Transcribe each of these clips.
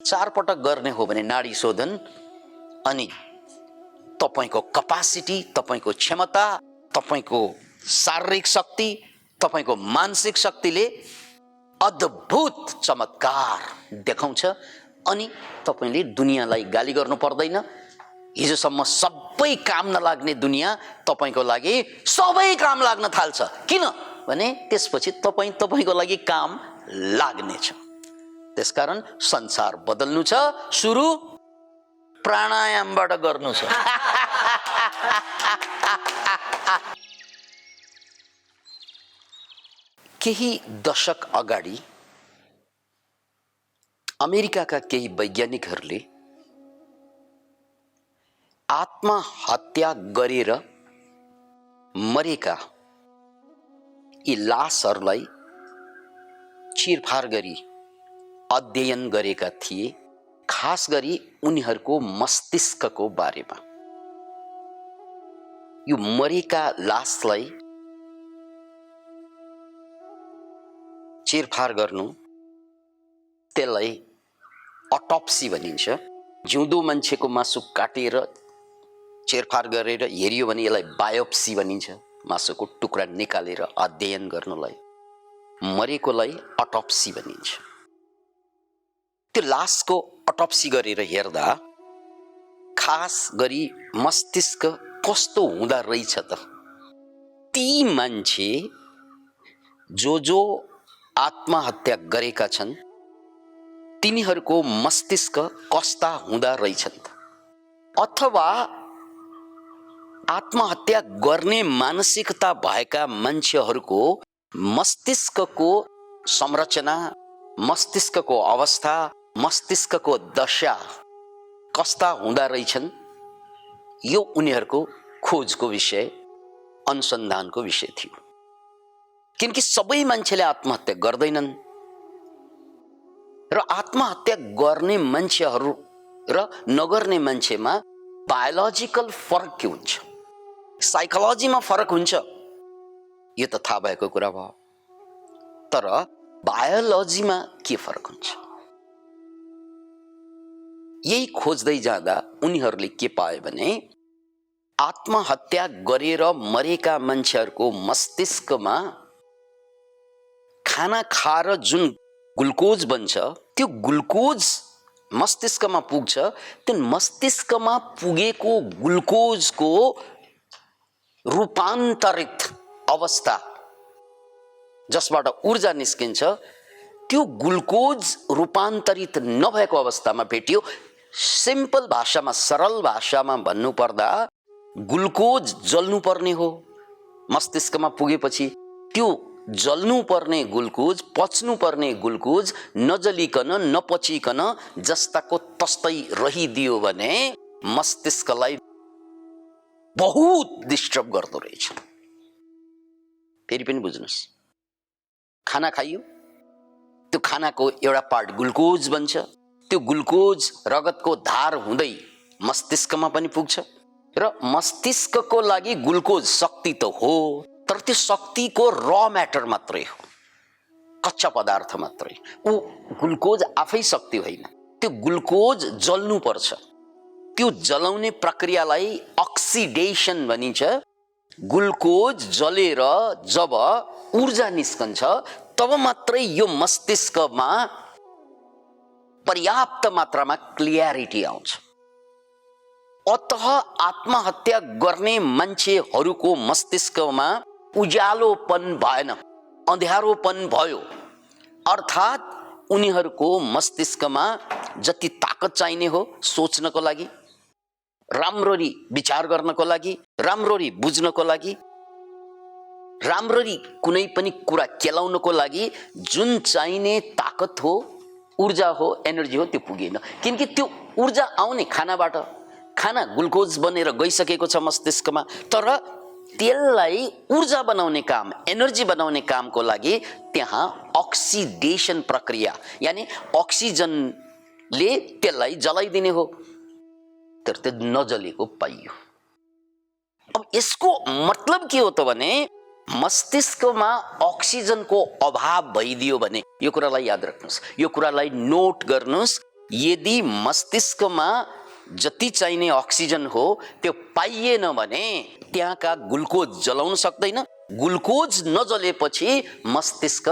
4 पटक गर्ने हो भने नाडी शोधन, अनि तपाईको कपासिटी, तपाईको क्षमता, तपाईको शारीरिक शक्ति, तपाईको मानसिक शक्तिले अद्भुत चमत्कार देखाउँछ। अनि तपाईले दुनियाँलाई गाली गर्नु पर्दैन। हिजोसम्म सबै काम नलाग्ने दुनियाँ तपाईको लागि सबै काम लाग्न थाल्छ। किन भने त्यसपछि तपाईको लागि काम लाग्नेछ। त्यसकारण संसार बदल्नु छ, सुरु प्राणायामबाट गर्नु छ। केही दशक अगाडि अमेरिकाका केही वैज्ञानिकहरूले आत्महत्या गरेर मरेका यी लासहरूलाई चिरफार गरी अध्ययन गरेका थिए, खास गरी उनीहरूको मस्तिष्कको बारेमा। यो मरेका लासलाई चिरफार गर्नु, त्यसलाई अटोप्सी भनिन्छ। जिउँदो मान्छेको मासु काटेर चिरफार गरेर हेरियो भने यसलाई बायोप्सी भनिन्छ। मासुको टुक्रा निकालेर अध्ययन गर्नुलाई मरेकोलाई अटोप्सी भनिन्छ। त्यो लासको अटोप्सी गरेर हेर्दा खास गरी मस्तिष्क कस्तो हुँदा रहेछ त, ती मान्छे जो आत्महत्या गरेका छन् तिनीहरूको मस्तिष्क कस्ता हुँदा रहेछन् त, अथवा आत्महत्या गर्ने मानसिकता भएका मान्छेहरूको मस्तिष्कको संरचना, मस्तिष्कको अवस्था, मस्तिष्कको दशा कस्ता हुँदा रहेछन्, यो उनीहरूको खोजको विषय, अनुसन्धानको विषय थियो। किनकि सबै मान्छेले आत्महत्या गर्दैनन् र आत्महत्या गर्ने मान्छेहरू र नगर्ने मान्छेमा बायोलोजिकल फरक के हुन्छ, साइकोलोजीमा फरक हुन्छ, यो त थाहा भएको कुरा भयो। तर बायोलोजीमा के फरक हुन्छ, यही खोज्दै जाँदा उनीहरूले के पाए भने आत्महत्या गरेर मरेका मान्छेहरूको मस्तिष्कमा खाना खाएर जुन ग्लुकोज बन्छ, त्यो ग्लुकोज मस्तिष्कमा पुग्छ। त्यो मस्तिष्कमा पुगेको ग्लुकोजको रूपान्तरित अवस्था जसबाट ऊर्जा निस्किन्छ, त्यो ग्लुकोज रूपान्तरित नभएको अवस्थामा भेटियो। सिम्पल भाषामा, सरल भाषामा भन्नुपर्दा ग्लुकोज जल्नु पर्ने हो। मस्तिष्कमा पुगेपछि त्यो जल्नु पर्ने ग्लुकोज, पच्नु पर्ने ग्लुकोज नजलिकन नपचिकन जस्ताको तस्तै रहिदियो भने मस्तिष्कलाई बहुत डिस्टर्ब गर्दो रहेछ। फेरि पनि बुझ्नुस्, खाना खाइयो, त्यो खानाको एउटा पार्ट ग्लुकोज बन्छ, त्यो ग्लुकोज रगतको धार हुँदै मस्तिष्कमा पनि पुग्छ र मस्तिष्कको लागि ग्लुकोज शक्ति त हो, तर त्यो शक्तिको र म्याटर मात्रै हो, कच्चा पदार्थ मात्रै। ऊ ग्लुकोज आफै शक्ति होइन, त्यो ग्लुकोज जल्नु पर्छ। त्यो जलाउने प्रक्रियालाई अक्सिडेसन भनिन्छ। ग्लुकोज जलेर जब ऊर्जा निस्कन्छ तब मात्रै यो मस्तिष्कमा पर्याप्त मात्रामा क्लियरिटी आउँछ। अतः आत्महत्या गर्ने मान्छेहरूको मस्तिष्कमा उज्यालोपन भएन, अँध्यारोपन भयो। अर्थात् उनीहरूको मस्तिष्कमा जति ताकत चाहिने हो सोच्नको लागि, राम्ररी विचार गर्नको लागि, राम्ररी बुझ्नको लागि, राम्ररी कुनै पनि कुरा केलाउनको लागि जुन चाहिने ताकत हो, ऊर्जा हो, एनर्जी हो, त्यो पुगेन। किनकि त्यो ऊर्जा आउने खानाबाट, खाना ग्लुकोज बनेर गइसकेको छ मस्तिष्कमा, तर त्यसलाई ऊर्जा बनाउने काम, एनर्जी बनाउने कामको लागि त्यहाँ अक्सिडेसन प्रक्रिया, यानी अक्सिजनले त्यसलाई जलाइदिने हो, तर त्यो नजलेको पाइयो। अब यसको मतलब के हो त भने मस्तिष्कमा अक्सिजनको अभाव भइदियो भने, यो कुरालाई याद राख्नुस्, यो कुरालाई नोट गर्नुस्, यदि मस्तिष्कमा जति चाहिने अक्सिजन हो त्यो पाइएन भने त्यहाँका ग्लुकोज जलाउन सक्दैन। ग्लुकोज नजलेपछि मस्तिष्क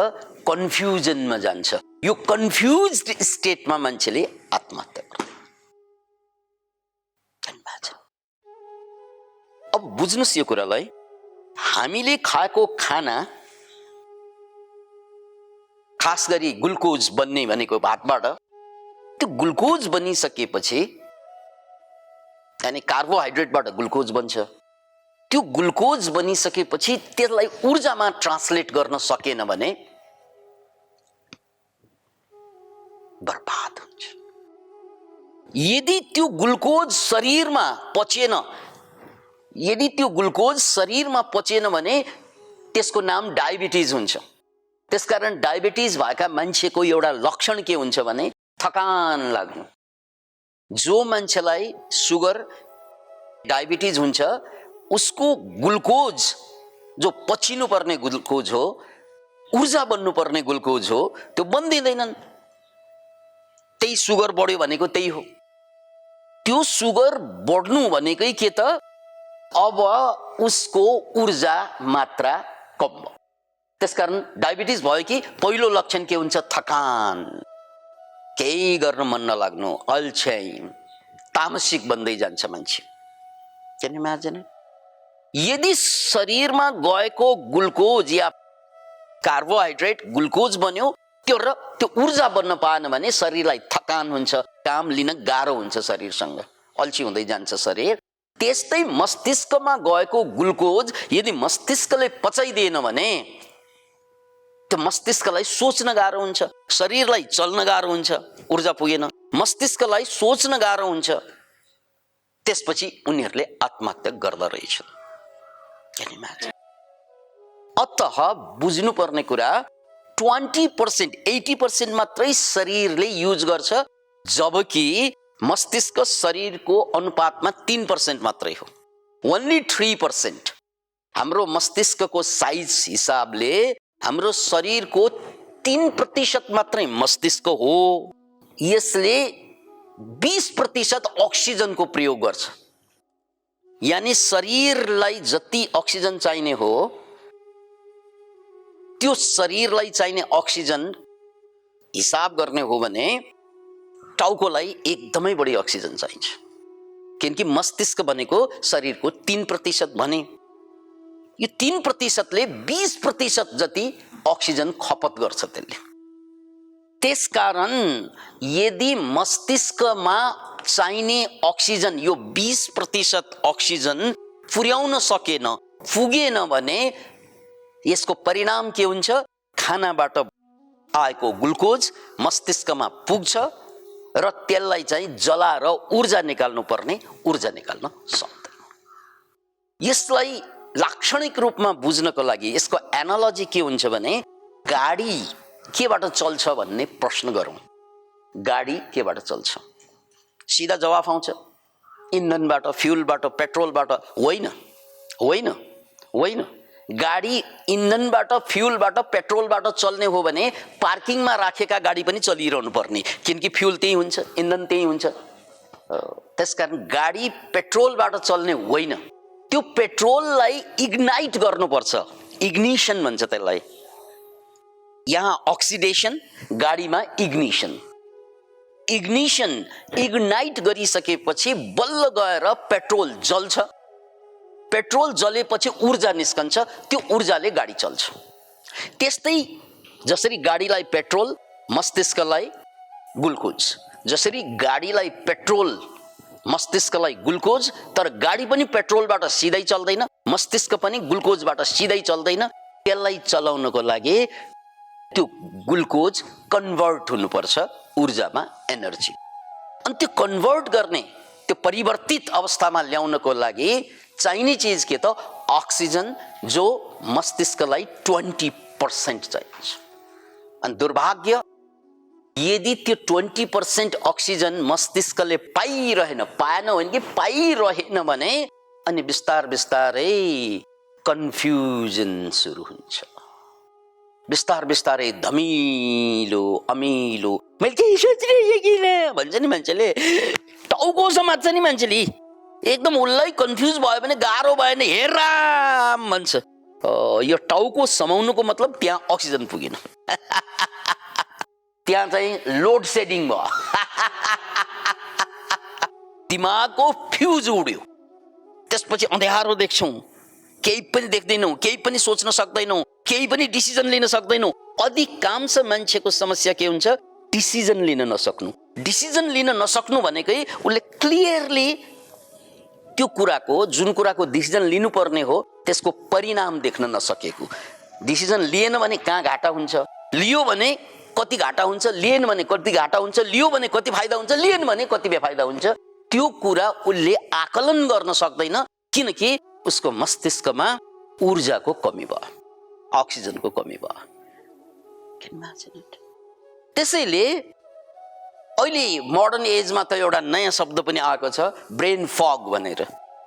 कन्फ्युजनमा जान्छ। यो कन्फ्युज्ड स्टेटमा मान्छेले आत्महत्या गर्छ। अब बुझ्नुस् यो कुरालाई, हामीले खाएको खाना खास गरी ग्लुकोज बन्ने भनेको भातबाट, त्यो ग्लुकोज बनिसकेपछि यानी कार्बोहाइड्रेटबाट ग्लुकोज बन्छ। त्यो ग्लुकोज बनिसकेपछि त्यसलाई ऊर्जामा ट्रान्सलेट गर्न सकेन भने बर्बाद हुन्छ। यदि त्यो ग्लुकोज शरीरमा पचेन, यदि त्यो ग्लुकोज शरीरमा पचेन भने त्यसको नाम डायबिटिज हुन्छ। त्यसकारण डायबिटिज भएका मान्छेको एउटा लक्षण के हुन्छ भने थकान लाग्नु। जो मान्छेलाई सुगर डायबिटिज हुन्छ उसको ग्लुकोज जो पचिनु पर्ने ग्लुकोज हो, ऊर्जा बन्नु पर्ने ग्लुकोज हो, त्यो बन्दिँदैनन्। त्यही सुगर बढ्यो भनेको त्यही हो। त्यो सुगर बढ्नु भनेकै के त, अब उसको ऊर्जा मात्रा कम भयो। त्यसकारण डायबिटिज भयो कि पहिलो लक्षण के हुन्छ, थकान, केही गर्न मन नलाग्नु, अल्छी, तामसिक बन्दै जान्छ मान्छे। Can you imagine? यदि शरीरमा गएको ग्लुकोज या कार्बोहाइड्रेट ग्लुकोज बन्यो, त्यो ऊर्जा बन्न पाएन भने शरीरलाई थकान हुन्छ, काम लिन गाह्रो हुन्छ, शरीरसँग अल्छी हुँदै जान्छ शरीर। त्यस्तै मस्तिष्कमा गएको ग्लुकोज यदि मस्तिष्कले पचाइदिएन भने त्यो मस्तिष्कलाई सोच्न गाह्रो हुन्छ, शरीरलाई चल्न गाह्रो हुन्छ, ऊर्जा पुगेन, मस्तिष्कलाई सोच्न गाह्रो हुन्छ। त्यसपछि उनीहरूले आत्महत्या गर्दा रहेछन्। अतः बुझ्नुपर्ने कुरा 20%, 80% मात्रै शरीरले युज गर्छ, जबकि मस्तिष्क शरीरको अनुपातमा 3% मात्रै हो। ओन्ली 3%। हाम्रो मस्तिष्कको साइज हिसाबले हाम्रो शरीरको 3% मात्रै मस्तिष्क हो। यसले 20% अक्सिजनको प्रयोग गर्छ। यानी शरीरलाई जति अक्सिजन चाहिने हो त्यो शरीरलाई चाहिने अक्सिजन हिसाब गर्ने हो भने टाउकोलाई एकदमै बढी अक्सिजन चाहिन्छ, किनकि मस्तिष्क भनेको शरीरको 3% भने यो 3%ले 20% जति अक्सिजन खपत गर्छ त्यसले। त्यसकारण यदि मस्तिष्कमा चाहिने अक्सिजन यो 20% अक्सिजन पुर्याउन सकेन, पुगेन भने यसको परिणाम के हुन्छ, खानाबाट आएको ग्लुकोज मस्तिष्कमा पुग्छ र त्यसलाई चाहिँ जलाएर ऊर्जा निकाल्नु पर्ने ऊर्जा निकाल्न सक्दैन। यसलाई लाक्षणिक रूपमा बुझ्नको लागि यसको एनालोजी के हुन्छ भने गाडी केबाट चल्छ भन्ने प्रश्न गरौँ। गाडी केबाट चल्छ? सीधा जवाफ आउँछ इन्धनबाट, फ्युलबाट, पेट्रोलबाट। होइन होइन होइन, गाडी इन्धनबाट, फ्युलबाट, पेट्रोलबाट चल्ने हो भने पार्किङमा राखेका गाडी पनि चलिरहनु पर्ने, किनकि फ्युल त्यही हुन्छ, इन्धन त्यही हुन्छ। त्यसकारण गाडी पेट्रोलबाट चल्ने होइन, त्यो पेट्रोललाई इग्नाइट गर्नुपर्छ, इग्निसन भन्छ त्यसलाई। यहाँ अक्सिडेसन, गाडीमा इग्निसन। इग्निसन इग्नाइट गरिसकेपछि बल्ल गएर पेट्रोल जल्छ। पेट्रोल जलेपछि ऊर्जा निस्कन्छ, त्यो ऊर्जाले गाडी चल्छ। त्यस्तै जसरी गाडीलाई पेट्रोल, मस्तिष्कलाई ग्लुकोज, जसरी गाडीलाई पेट्रोल, मस्तिष्कलाई ग्लुकोज, तर गाडी पनि पेट्रोलबाट सिधै चल्दैन, मस्तिष्क पनि ग्लुकोजबाट सिधै चल्दैन। त्यसलाई चलाउनको लागि त्यो ग्लुकोज कन्भर्ट हुनुपर्छ ऊर्जामा, एनर्जी। अनि त्यो कन्भर्ट गर्ने, त्यो परिवर्तित अवस्थामा ल्याउनको लागि चाहिने चीज के त, अक्सिजन, जो मस्तिष्कलाई 20% चाहिन्छ। अनि दुर्भाग्य यदि त्यो 20% अक्सिजन मस्तिष्कले पाइरहेन, पाएन होइन कि पाइरहेन भने अनि बिस्तार बिस्तारै कन्फ्युजन सुरु हुन्छ। बिस्तार बिस्तारै धमिलो अमिलो मैले केही सोचिरहेको किन भन्छ नि मान्छेले, टाउको समात्छ नि मान्छेले, एकदम उसलाई कन्फ्युज भयो भने गाह्रो भयो भने हे राम भन्छ। यो टाउको समाउनुको मतलब त्यहाँ अक्सिजन पुगेन, त्यहाँ चाहिँ लोड सेडिङ भयो, दिमागको फ्युज उड्यो। त्यसपछि अँध्यारो देख्छौँ, केही पनि देख्दैनौँ, केही पनि सोच्न सक्दैनौँ, केही पनि डिसिजन लिन सक्दैनौँ। अधिकांश मान्छेको समस्या के हुन्छ? डिसिजन लिन नसक्नु। डिसिजन लिन नसक्नु भनेकै उसले क्लियरली त्यो कुराको, जुन कुराको डिसिजन लिनुपर्ने हो त्यसको परिणाम देख्न नसकेको। डिसिजन लिएन भने कहाँ घाटा हुन्छ, लियो भने कति घाटा हुन्छ, लिएन भने कति घाटा हुन्छ, लियो भने कति फाइदा हुन्छ, लिएन भने कति बेफाइदा हुन्छ, त्यो कुरा उसले आकलन गर्न सक्दैन, किनकि उसको मस्तिष्कमा ऊर्जाको कमी भयो, अक्सिजनको कमी भयो। त्यसैले अहिले मोडर्न एजमा त एउटा नयाँ शब्द पनि आएको छ, ब्रेन फग भनेर।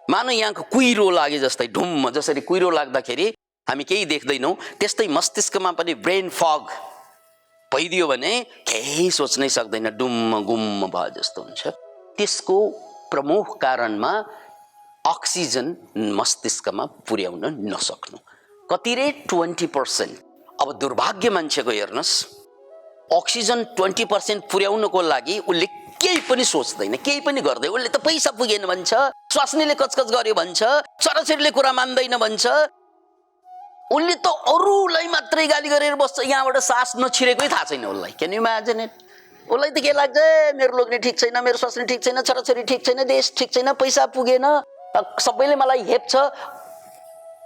मानौ यहाँको कुहिरो लागे जस्तै, ढुम्म जसरी कुहिरो लाग्दाखेरि हामी केही देख्दैनौँ, त्यस्तै मस्तिष्कमा पनि ब्रेन फग भइदियो भने केही सोच्नै सक्दैन, डुम्म गुम्म भयो जस्तो हुन्छ। त्यसको प्रमुख कारणमा अक्सिजन मस्तिष्कमा पुर्याउन नसक्नु। कति रे? 20%। अब दुर्भाग्य मान्छेको हेर्नुहोस्, अक्सिजन 20% पुर्याउनको लागि उसले केही पनि सोच्दैन, केही पनि गर्दैन। उसले त पैसा पुगेन भन्छ, स्वास्नीले कचकच गर्यो भन्छ, छोराछोरीले कुरा मान्दैन भन्छ, उसले त अरूलाई मात्रै गाली गरेर बस्छ, यहाँबाट सास नछिरेकै थाहा छैन उसलाई। Can you imagine it? उसलाई त के लाग्छ, मेरो लोग्ने ठिक छैन, मेरो स्वास्नी ठिक छैन, छोराछोरी ठिक छैन, देश ठिक छैन, पैसा पुगेन, सबैले मलाई हेप्छ।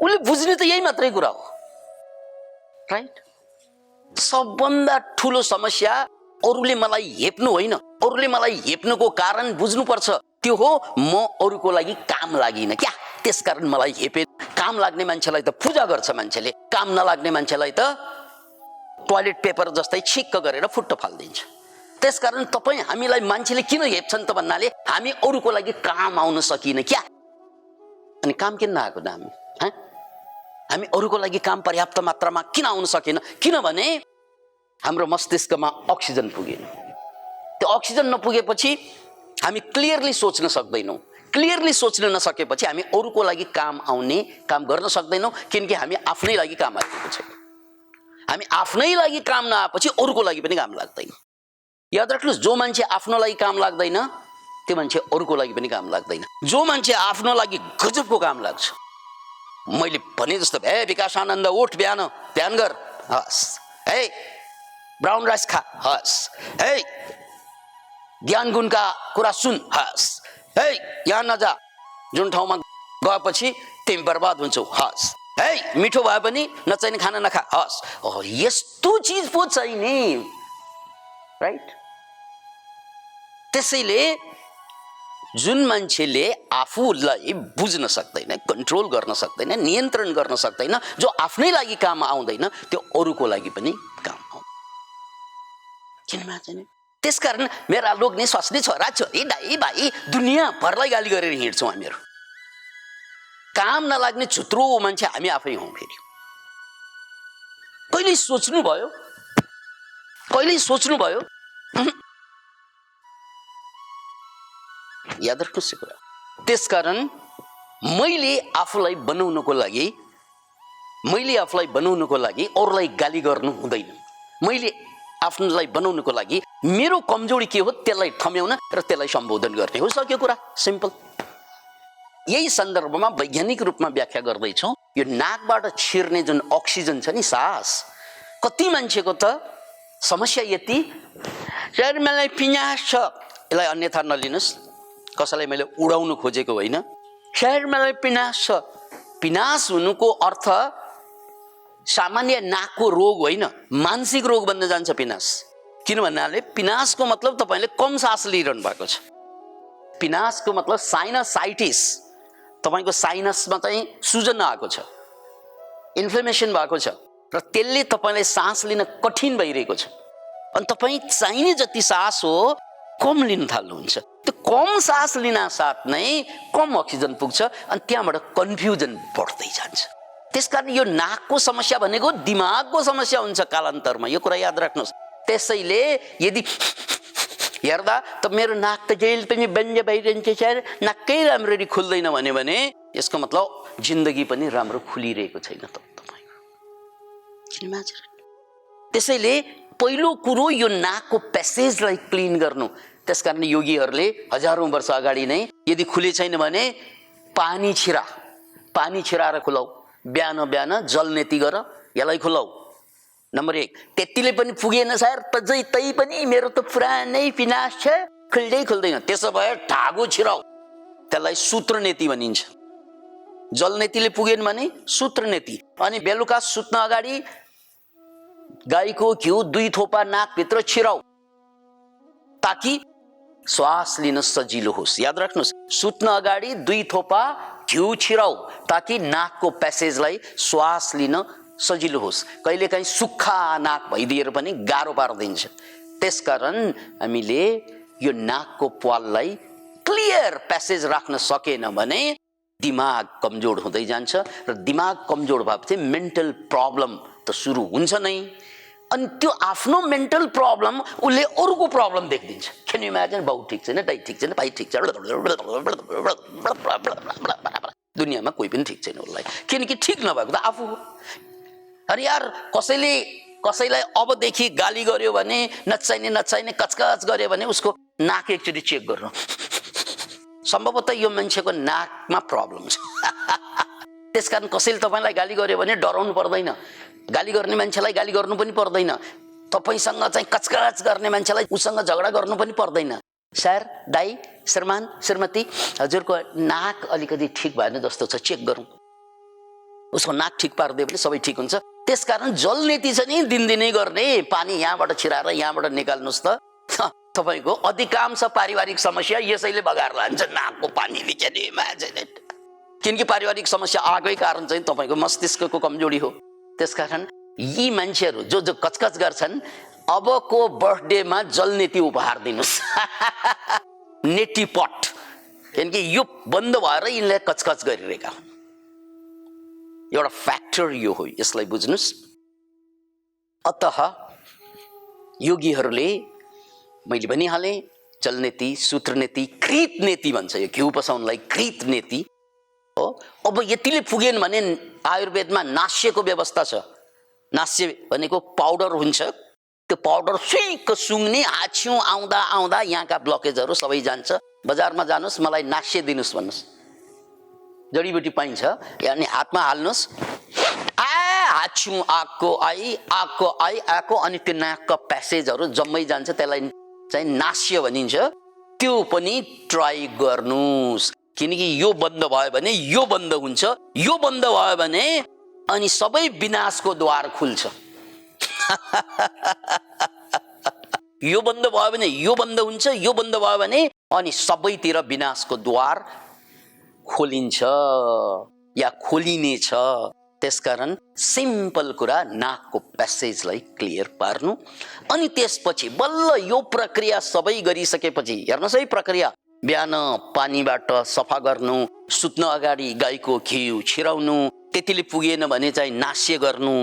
उसले बुझ्ने त यही मात्रै कुरा हो, राइट? सबभन्दा ठुलो समस्या अरूले मलाई हेप्नु होइन, अरूले मलाई हेप्नुको कारण बुझ्नुपर्छ। त्यो हो म अरूको लागि काम लागिन क्या, त्यसकारण मलाई हेपे। काम लाग्ने मान्छेलाई त पूजा गर्छ मान्छेले, काम नलाग्ने मान्छेलाई त टोयलेट पेपर जस्तै छिक्क गरेर फुट्ट फालिदिन्छ। त्यसकारण तपाईँ हामीलाई मान्छेले किन हेप्छन् त भन्नाले हामी अरूको लागि काम आउन सकिन क्या। अनि काम किन नआएको त हामी अरूको लागि काम पर्याप्त मात्रामा किन आउन सकेन? किनभने हाम्रो मस्तिष्कमा अक्सिजन पुगेन। त्यो अक्सिजन नपुगेपछि हामी क्लियरली सोच्न सक्दैनौँ। क्लियरली सोच्न नसकेपछि हामी अरूको लागि काम गर्न सक्दैनौँ, किनकि हामी आफ्नै लागि काम आएको छैन। हामी आफ्नै लागि काम नआएपछि अरूको लागि पनि काम लाग्दैन। याद राख्नुहोस्, जो मान्छे आफ्नो लागि काम लाग्दैन त्यो मान्छे अरूको लागि पनि काम लाग्दैन। जो मान्छे आफ्नो लागि गजबको काम लाग्छ, मैले भने जस्तो, हे विकास आनन्द उठ, बिहान गर, हस्। हे ब्राउन राइस खा, हस्। हे ज्ञान गुणका कुरा सुन, हस्। हे यहाँ नजा, जुन ठाउँमा गएपछि तिमी बर्बाद हुन्छौ, हस्। हे मिठो भए पनि नचाहिने खाना नखा, हस्। यस्तो चिज पो चाहिने, राइट? त्यसैले जुन मान्छेले आफूलाई बुझ्न सक्दैन, कन्ट्रोल गर्न सक्दैन, नियन्त्रण गर्न सक्दैन, जो आफ्नै लागि काम आउँदैन, त्यो अरूको लागि पनि काम आउँदैन। किन मान्छे? त्यसकारण मेरा लोग्ने, स्वास्नी, छोरा छोरी, दाइ भाइ दुनियाँभरलाई गाली गरेर हिँड्छौँ हामीहरू। काम नलाग्ने छुत्रो मान्छे हामी आफै हौँ। फेरि कहिले सोच्नुभयो? याद राख्नुहोस् कुरा। त्यसकारण मैले आफूलाई बनाउनको लागि अरूलाई गाली गर्नु हुँदैन। मैले आफ्नोलाई बनाउनको लागि मेरो कमजोरी के हो त्यसलाई ठम्याउन र त्यसलाई सम्बोधन गर्ने हो। सक्यो कुरा, सिम्पल। यही सन्दर्भमा वैज्ञानिक रूपमा व्याख्या गर्दैछौँ। यो नाकबाट छिर्ने जुन अक्सिजन छ नि, सास, कति मान्छेको त समस्या यति, सर मलाई पिनास छ, यसलाई अन्यथा नलिनुहोस्, कसैलाई मैले उडाउनु खोजेको होइन। सर मलाई पिनास छ। पिनास हुनुको अर्थ सामान्य नाकको रोग होइन, मानसिक रोग बन्न जान्छ पिनास। किन भन्नाले पिनासको मतलब तपाईँले कम सास लिइरहनु भएको छ। पिनासको मतलब साइनसाइटिस, तपाईँको साइनसमा चाहिँ सुजन आएको छ, इन्फ्लेमेसन भएको छ र त्यसले तपाईँलाई सास लिन कठिन भइरहेको छ। अनि तपाईँ चाहिने जति सास हो कम लिन थाल्नुहुन्छ। त्यो कम सास लिन साथ नै कम अक्सिजन पुग्छ अनि त्यहाँबाट कन्फ्युजन बढ्दै जान्छ। त्यसकारण यो नाकको समस्या भनेको दिमागको समस्या हुन्छ कालान्तरमा, यो कुरा याद राख्नुहोस्। त्यसैले यदि हेर्दा त मेरो नाक त जहिले पनि बन्द भइरहन्छ सर, नाकै राम्ररी खुल्दैन भने यसको मतलब जिन्दगी पनि राम्रो खुलिरहेको छैन त तपाईको। त्यसैले पहिलो कुरो यो नाकको प्यासेजलाई क्लिन गर्नु। त्यसकारण योगीहरूले हजारौं वर्ष अगाडि नै यदि खुले छैन भने पानी छिराएर खुलाऊ, बिहान बिहान जलनेती गर, यसलाई खुलाऊ। नम्बर 1। त्यतिले पनि पुगेन सर, तै पनि मेरो त पुरानै पिनास छ, खुल्दैन। त्यसो भए ढागो छिराऊ, त्यसलाई सूत्रनेती भनिन्छ। जलनेतीले पुगेन भने सूत्रनेती। अनि बेलुका सुत्न अगाडि गाईको घिउ 2 थोपा नाकभित्र छिराऊ, ताकि श्वास लिन सजिलो होस्। याद राख्नुहोस्, सुत्न अगाडि 2 थोपा घिउ छिराऊ, ताकि नाकको प्यासेजलाई श्वास लिन सजिलो होस्। कहिलेकाहीँ सुक्खा नाक भइदिएर पनि गाह्रो पारिदिन्छ। त्यसकारण हामीले यो नाकको प्वाललाई क्लियर प्यासेज राख्न सकेन भने दिमाग कमजोर हुँदै जान्छ, र दिमाग कमजोर भएपछि मेन्टल प्रब्लम त सुरु हुन्छ नै। अनि त्यो आफ्नो मेन्टल प्रब्लम उसले अरूको प्रब्लम देखिदिन्छ। Can you imagine? बाउ ठिक छैन, दाइ ठिक छैन, भाइ ठिक छैन, दुनियाँमा कोही पनि ठिक छैन उसलाई, किनकि ठिक नभएको त आफू हो। अरे यार, कसैलाई अबदेखि गाली गर्यो भने, नचाहिने कचकच गर्यो भने उसको नाक एकचोटि चेक गर्नु। सम्भवतः यो मान्छेको नाकमा प्रब्लम छ। त्यसकारण कसैले तपाईलाई गाली गर्यो भने डराउनु पर्दैन। गाली गर्ने मान्छेलाई गाली गर्नु पनि पर्दैन। तपाईसँग चाहिँ कचकच गर्ने मान्छेलाई उसँग झगडा गर्नु पनि पर्दैन। सर, दाइ, श्रीमान, श्रीमती, हजुरको नाक अलिकति ठिक भएन जस्तो छ, चेक गरौँ। उसको नाक ठिक पारिदियो भने सबै ठिक हुन्छ। त्यसकारण जलनेती छ नि दिनदिनै गर्ने, पानी यहाँबाट छिराएर यहाँबाट निकाल्नुस् त तपाईको अधिकांश पारिवारिक समस्या यसैले बगाएर लान्छ, नाकको पानीले। किनकि पारिवारिक समस्या आएकै कारण चाहिँ तपाईको मस्तिष्कको कमजोरी हो। त्यसकारण यी मान्छेहरू जो कचकच गर्छन्, अबको बर्थडेमा जलनेती उपहार दिनुस्। नेटी पट, किनकि यो बन्द भएर यिनले कचकच गरिरहेका हुन्। एउटा फ्याक्टर यो हो, यसलाई बुझ्नुस्। अतः योगीहरूले, मैले भनिहालेँ, जलनेती, सूत्रनेती, कृतनेती भन्छ। यो घिउ पसाउनलाई कृतनेती हो। अब यतिले पुगेन भने आयुर्वेदमा नास्यको व्यवस्था छ। नास्य भनेको पाउडर हुन्छ, त्यो पाउडर सुइक सुँग्ने, हाछ्यौँ आउँदा आउँदा यहाँका ब्लकेजहरू सबै जान्छ। बजारमा जानुहोस्, मलाई नास्य दिनुहोस् भन्नुहोस्, जडीबुटी पाइन्छ, यानी हातमा हाल्नुहोस्, हाछ्यौँ आएको आएको, अनि त्यो नाकका प्यासेजहरू जम्मै जान्छ, त्यसलाई चाहिँ नास्य भनिन्छ। त्यो पनि ट्राई गर्नुस्, किनकि यो बन्द भयो भने यो बन्द हुन्छ, यो बन्द भयो भने अनि सबै विनाशको द्वार खुल्छ। यो बन्द भयो भने यो बन्द हुन्छ, यो बन्द भयो भने अनि सबैतिर विनाशको द्वार खोलिन्छ या खोलिनेछ। त्यसकारण सिम्पल कुरा, नाकको प्यासेजलाई क्लियर पार्नु। अनि त्यसपछि बल्ल यो प्रक्रिया सबै गरिसकेपछि, हेर्नुहोस् है प्रक्रिया, बिहान पानीबाट सफा गर्नु, सुत्न अगाडि गाईको घिउ छिराउनु, त्यतिले पुगेन भने चाहिँ नास्य गर्नु,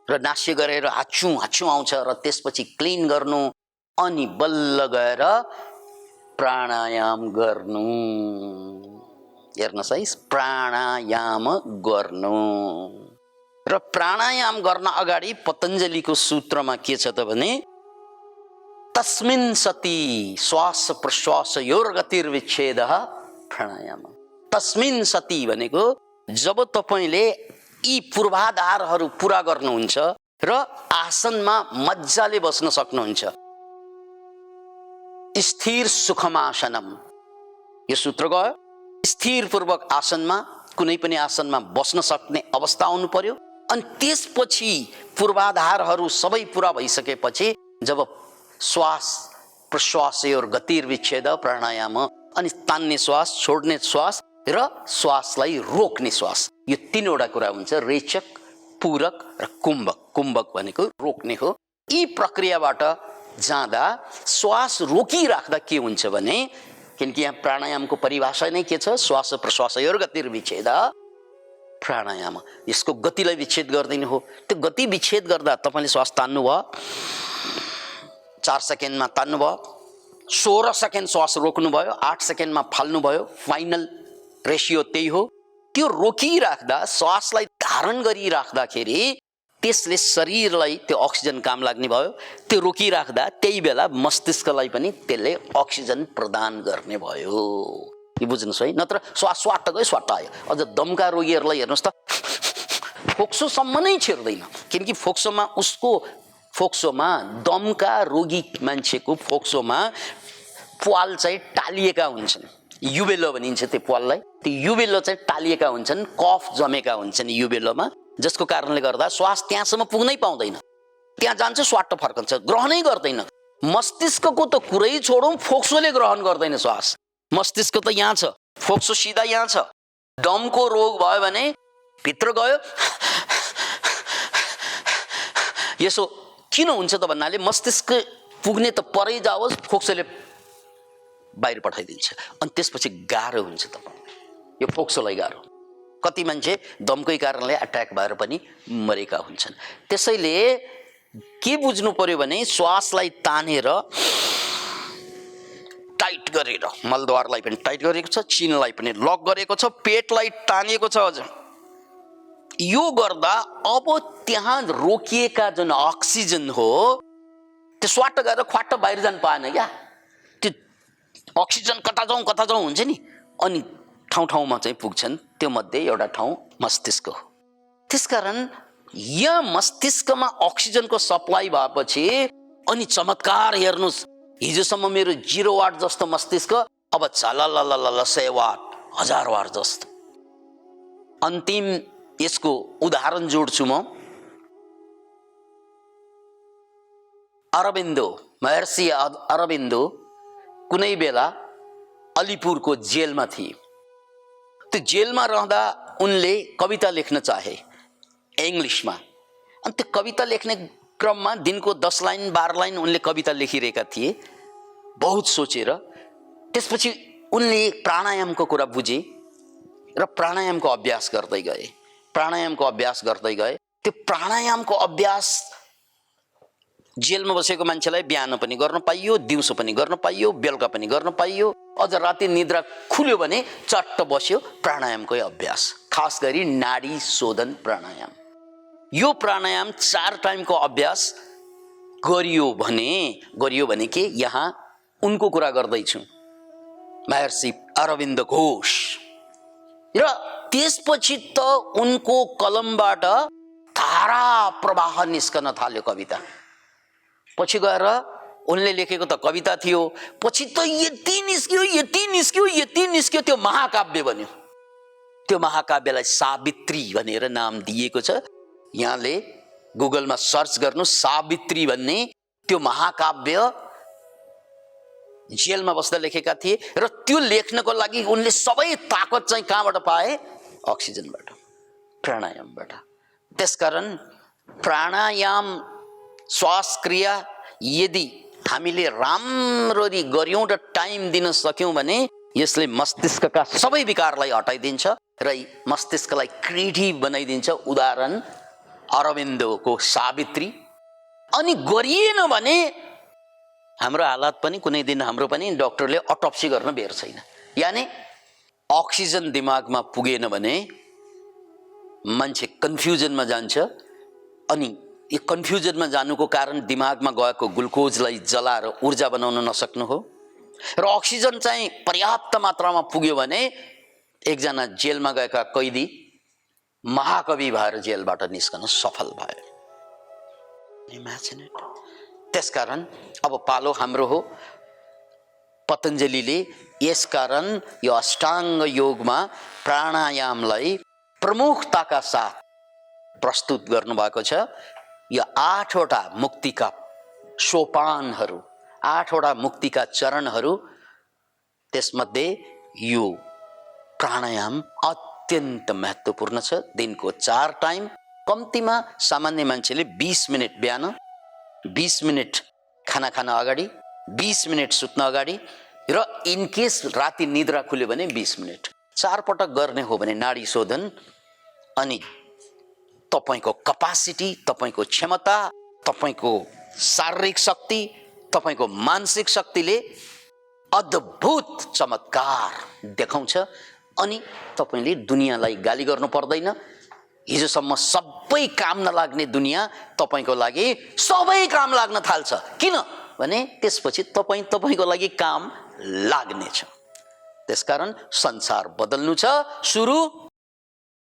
र नास्य गरेर हाच्छुँ आउँछ, र त्यसपछि क्लिन गर्नु, अनि बल्ल गएर प्राणायाम गर्नु। हेर्नुहोस् है, प्राणायाम गर्नु। र प्राणायाम गर्न अगाडि पतञ्जलिको सूत्रमा के छ त भने, तस्मिन् सति श्वास प्रश्वासयोर्गतिर्विच्छेदः प्राणायाम। तस्मिन् सति भनेको जब तपाईले यी पूर्वाधारहरू पूरा गर्नुहुन्छ र आसनमा मजाले बस्न सक्नुहुन्छ, स्थिर सुखमासनम, यो सूत्र गयो। स्थिर पूर्वक आसनमा, कुनै पनि आसनमा बस्न सक्ने अवस्था आउनु पर्यो। अनि त्यसपछि पूर्वाधारहरू सबै पूरा भइसकेपछि जब श्वास प्रश्वासयोर्गतिर्विच्छेद प्राणायाम, अनि तान्ने श्वास, छोड्ने श्वास र श्वासलाई रोक्ने श्वास, यो तीनवटा कुरा हुन्छ, रेचक, पूरक र कुम्भक। कुम्भक भनेको रोक्ने हो। यी प्रक्रियाबाट जाँदा श्वास रोकिराख्दा के हुन्छ भने, किनकि यहाँ प्राणायामको परिभाषा नै के छ, श्वास प्रश्वासयोर्गतिर्विच्छेद, प्राणायाम यसको गतिलाई विच्छेद गर्दैन हो। त्यो गति विच्छेद गर्दा तपाईले श्वास तान्नुभयो, 4 सेकेन्डमा तान्नुभयो, 16 सेकेन्ड श्वास रोक्नुभयो, 8 सेकेन्डमा फाल्नुभयो, फाइनल रेसियो त्यही हो। त्यो रोकिराख्दा, श्वासलाई धारण गरिराख्दाखेरि त्यसले शरीरलाई त्यो अक्सिजन काम लाग्ने भयो। त्यो रोकिराख्दा त्यही बेला मस्तिष्कलाई पनि त्यसले अक्सिजन प्रदान गर्ने भयो। यो बुझ्नुहोस् है, नत्र श्वास स्वाट गयो स्वाट आयो। अझ दमका रोगीहरूलाई हेर्नुहोस् त, फोक्सोसम्म नै छिर्दैन, किनकि फोक्सोमा दमका रोगी मान्छेको फोक्सोमा प्वाल चाहिँ टालिएका हुन्छन्, युबेलो भनिन्छ त्यो प्वाललाई। त्यो युबेलो चाहिँ टालिएका हुन्छन्, कफ जमेका हुन्छन् युबेलोमा, जसको कारणले गर्दा श्वास त्यहाँसम्म पुग्नै पाउँदैन, त्यहाँ जान्छ स्वाट फर्कन्छ, ग्रहणै गर्दैन। मस्तिष्कको त कुरै छोडौँ, फोक्सोले ग्रहण गर्दैन श्वास। मस्तिष्क त यहाँ छ, फोक्सो सिधा यहाँ छ। दमको रोग भयो भने भित्र गयो, यसो किन हुन्छ त भन्नाले मस्तिष्क पुग्ने त परै जाओस्, फोक्सोले बाहिर पठाइदिन्छ, अनि त्यसपछि गाह्रो हुन्छ तपाईँ। यो फोक्सोलाई गाह्रो। कति मान्छे दमकै कारणले अट्याक भएर पनि मरेका हुन्छन्। त्यसैले के बुझ्नु पर्यो भने श्वासलाई तानेर टाइट गरेर, मलद्वारलाई पनि टाइट गरेको छ, चिनलाई पनि लक गरेको छ, पेटलाई तानेको छ। अझ यो गर्दा अब त्यहाँ रोकिएका जुन अक्सिजन हो त्यो स्वाट गएर ख्वाट्ट बाहिर जान पाएन क्या। त्यो अक्सिजन कता जाउँ हुन्छ नि, अनि ठाउँ ठाउँमा चाहिँ पुग्छन्। त्यो मध्ये एउटा ठाउँ मस्तिष्क हो। त्यसकारण यहाँ मस्तिष्कमा अक्सिजनको सप्लाई भएपछि अनि चमत्कार हेर्नुहोस्, हिजोसम्म मेरो 0 वाट जस्तो मस्तिष्क अब झलललल 100 वाट, 1000 वाट जस्तो। अन्तिम यसको उदाहरण जोड्छु म। अरबिन्दो, महर्षि अरबिन्दो कुनै बेला अलिपुरको जेलमा थिए। त्यो जेलमा रहँदा उनले कविता लेख्न चाहे इङ्ग्लिसमा। अनि त्यो कविता लेख्ने क्रममा दिनको 10 लाइन 12 लाइन उनले कविता लेखिरहेका थिए, बहुत सोचेर। त्यसपछि उनले प्राणायामको कुरा बुझे र प्राणायामको अभ्यास गर्दै गए। त्यो प्राणायामको अभ्यास जेलमा बसेको मान्छेलाई बिहान पनि गर्न पाइयो, दिउँसो पनि गर्न पाइयो, बेलुका पनि गर्न पाइयो। अझ राति निद्रा खुल्यो भने चट्ट बस्यो, प्राणायामकै अभ्यास, खास गरी नाडी शोधन प्राणायाम। यो प्राणायाम 4 टाइमको अभ्यास गरियो भने के यहाँ उनको कुरा गर्दैछु, महर्षि अरविन्द घोष। र त्यसपछि त उनको कलमबाट धारा प्रवाह निस्कन थाल्यो कविता। पछि गएर उनले लेखेको त कविता थियो, पछि त यति निस्क्यो त्यो महाकाव्य बन्यो। त्यो महाकाव्यलाई सावित्री भनेर नाम दिएको छ। यहाँले गुगलमा सर्च गर्नु, सावित्री भन्ने त्यो महाकाव्य जेलमा बस्दा लेखेका थिए। र त्यो लेख्नको लागि उनले सबै ताकत चाहिँ कहाँबाट पाए? अक्सिजनबाट, प्राणायामबाट। त्यसकारण प्राणायाम श्वास क्रिया यदि हामीले राम्ररी गर्यौं र टाइम दिन सक्यौं भने यसले मस्तिष्कका सबै विकारलाई हटाइदिन्छ र मस्तिष्कलाई क्रिएटिभ बनाइदिन्छ। उदाहरण अरविन्दको सावित्री। अनि गरिएन भने हाम्रो हालत पनि कुनै दिन हाम्रो पनि डाक्टरले अटोप्सी गर्न बेर छैन। यानी अक्सिजन दिमागमा पुगेन भने मान्छे कन्फ्युजनमा जान्छ। अनि यो कन्फ्युजनमा जानुको कारण दिमागमा गएको ग्लुकोजलाई जलाएर ऊर्जा बनाउन नसक्नु हो। र अक्सिजन चाहिँ पर्याप्त मात्रामा पुग्यो भने एकजना जेलमा गएका कैदी महाकवि भएर जेलबाट निस्कन सफल भयो। Imagine it. त्यसकारण अब पालो हाम्रो हो। पतञ्जलिले यसकारण यो अष्टाङ्ग योगमा प्राणायामलाई प्रमुखताका साथ प्रस्तुत गर्नुभएको छ। यो 8वटा मुक्तिका सोपानहरू, 8वटा मुक्तिका चरणहरू, त्यसमध्ये यो प्राणायाम अत्यन्त महत्त्वपूर्ण छ। दिनको 4 टाइम, कम्तीमा सामान्य मान्छेले 20 मिनट बिहान, 20 मिनट खाना खान अगाडि, 20 मिनट सुत्न अगाडि, र इनकेस राति निद्रा खुल्यो भने 20 मिनट 4 पटक गर्ने हो भने नाडी शोधन अनि तपाईको कपासिटी, तपाईको क्षमता, तपाईको शारीरिक शक्ति, तपाईको मानसिक शक्तिले अद्भुत चमत्कार देखाउँछ अनि तपाईले दुनियाँलाई गाली गर्नु पर्दैन। हिजोसम्म सबै काम नलाग्ने दुनियाँ तपाईको लागि सबै काम लाग्न थाल्छ। किन भने त्यसपछि तपाईको लागि काम लाग्नेछ। त्यसकारण संसार बदल्नु छ, सुरु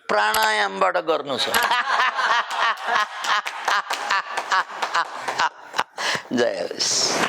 प्राणायामबाट गर्नु छ। जय होस्।